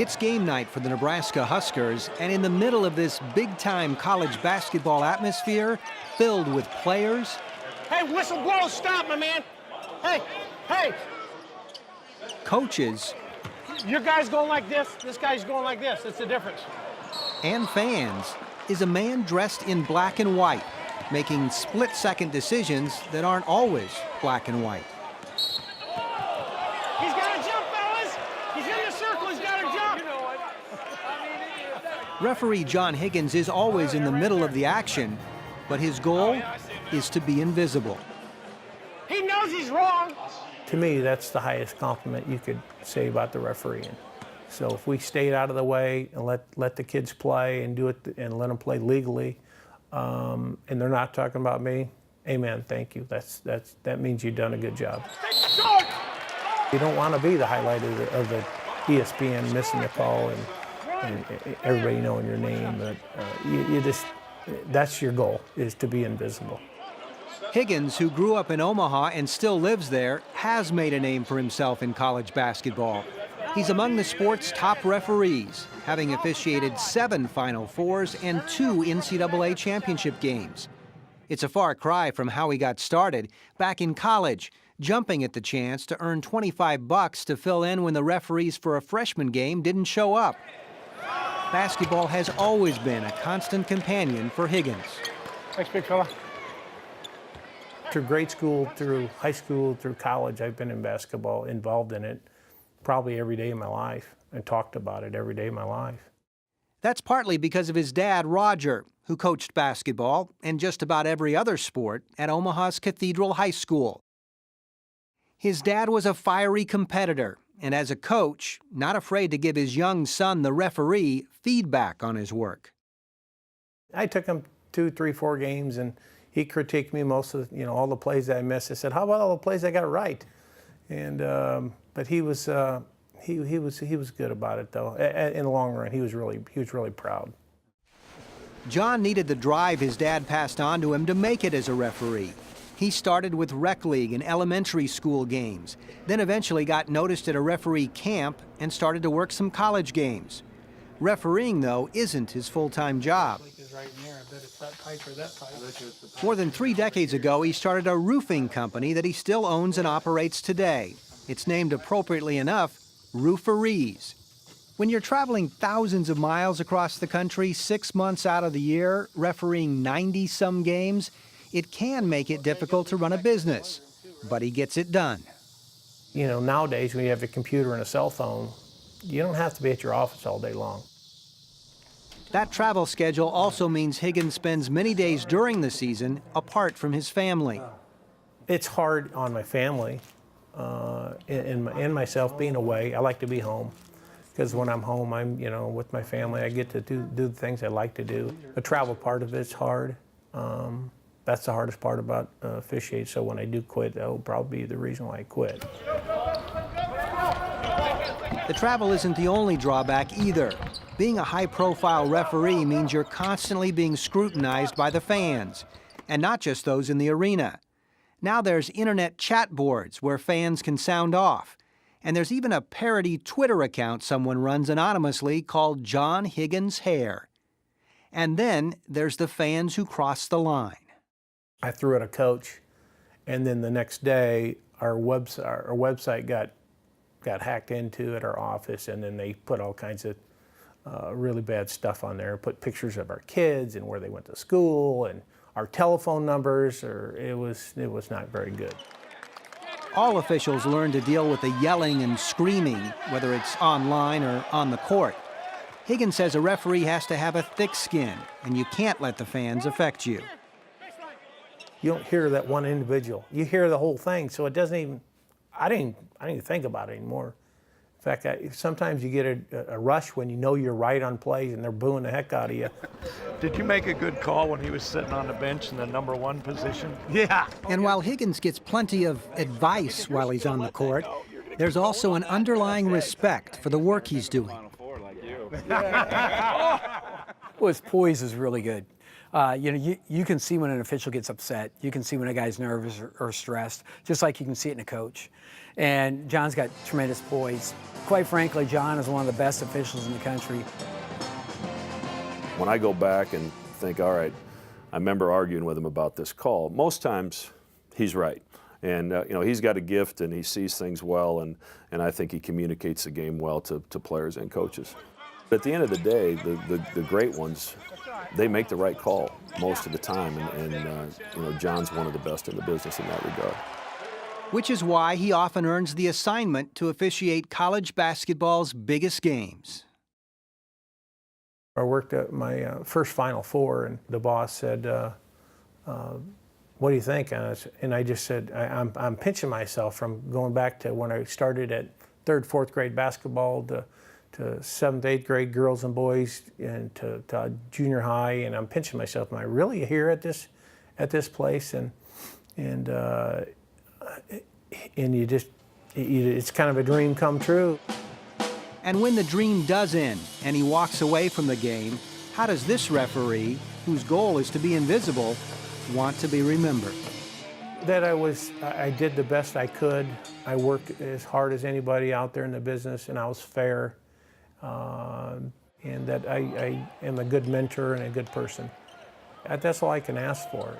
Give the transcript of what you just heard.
It's game night for the Nebraska Huskers, and in the middle of this big-time college basketball atmosphere filled with players. Hey, whistleblower, stop, my man. Hey. Coaches. Your guy's going like this guy's going like this. It's the difference. And fans is a man dressed in black and white, making split-second decisions that aren't always black and white. He's got to jump, fellas. He's in the circle. He's got to jump. Referee John Higgins is always in the middle of the action, but his goal is to be invisible. He knows he's wrong. To me, that's the highest compliment you could say about the refereeing. So if we stayed out of the way and let the kids play and do it and let them play legally, and they're not talking about me, amen, thank you. That means you've done a good job. You don't want to be the highlight of the ESPN missing the call and everybody knowing your name, but that's your goal, is to be invisible. Higgins, who grew up in Omaha and still lives there, has made a name for himself in college basketball. He's among the sport's top referees, having officiated 7 Final Fours and 2 NCAA championship games. It's a far cry from how he got started back in college, jumping at the chance to earn $25 to fill in when the referees for a freshman game didn't show up. Basketball has always been a constant companion for Higgins. Thanks, big fella. Through grade school, through high school, through college, I've been in basketball, involved in it probably every day of my life, and talked about it every day of my life. That's partly because of his dad, Roger, who coached basketball and just about every other sport at Omaha's Cathedral High School. His dad was a fiery competitor, and as a coach, not afraid to give his young son, the referee, feedback on his work. I took him 2, 3, 4 games, and he critiqued me most of, all the plays that I missed. I said, "How about all the plays I got right?" And but he was good about it, though. In the long run, he was really proud. John needed the drive his dad passed on to him to make it as a referee. He started with rec league and elementary school games, then eventually got noticed at a referee camp and started to work some college games. Refereeing, though, isn't his full-time job. More than 3 decades ago, he started a roofing company that he still owns and operates today. It's named appropriately enough, Rooferees. When you're traveling thousands of miles across the country 6 months out of the year, refereeing 90-some games, it can make it difficult to run a business, but he gets it done. Nowadays when you have a computer and a cell phone, you don't have to be at your office all day long. That travel schedule also means Higgins spends many days during the season apart from his family. It's hard on my family and myself being away. I like to be home because when I'm home, I'm with my family. I get to do the things I like to do. The travel part of it's hard. That's the hardest part about officiating. So when I do quit, that will probably be the reason why I quit. The travel isn't the only drawback either. Being a high-profile referee means you're constantly being scrutinized by the fans, and not just those in the arena. Now there's internet chat boards where fans can sound off, and there's even a parody Twitter account someone runs anonymously called John Higgins Hair. And then there's the fans who cross the line. I threw at a coach, and then the next day our website got hacked into at our office, and then they put all kinds of really bad stuff on there, put pictures of our kids and where they went to school and our telephone numbers, it was not very good. All officials learn to deal with the yelling and screaming, whether it's online or on the court. Higgins says a referee has to have a thick skin, and you can't let the fans affect you. You don't hear that one individual. You hear the whole thing, so it doesn't even, I didn't even think about it anymore. In fact, sometimes you get a rush when you know you're right on plays and they're booing the heck out of you. Did you make a good call when he was sitting on the bench in the number 1 position? Yeah. And while Higgins gets plenty of advice while he's on the court, there's also an underlying respect for the work he's doing. Well, his poise is really good. You can see when an official gets upset. You can see when a guy's nervous or stressed, just like you can see it in a coach. And John's got tremendous poise. Quite frankly, John is one of the best officials in the country. When I go back and think, all right, I remember arguing with him about this call, most times he's right. And he's got a gift and he sees things well, and I think he communicates the game well to players and coaches. But at the end of the day, the great ones, they make the right call most of the time, and John's one of the best in the business in that regard. Which is why he often earns the assignment to officiate college basketball's biggest games. I worked at my first Final Four, and the boss said, what do you think? And I just said, I'm pinching myself from going back to when I started at 3rd, 4th grade basketball to 7th, 8th grade girls and boys, and to junior high, and I'm pinching myself. Am I really here at this place? And it's kind of a dream come true. And when the dream does end and he walks away from the game, how does this referee, whose goal is to be invisible, want to be remembered? That I did the best I could. I worked as hard as anybody out there in the business, and I was fair, and that I am a good mentor and a good person. That's all I can ask for.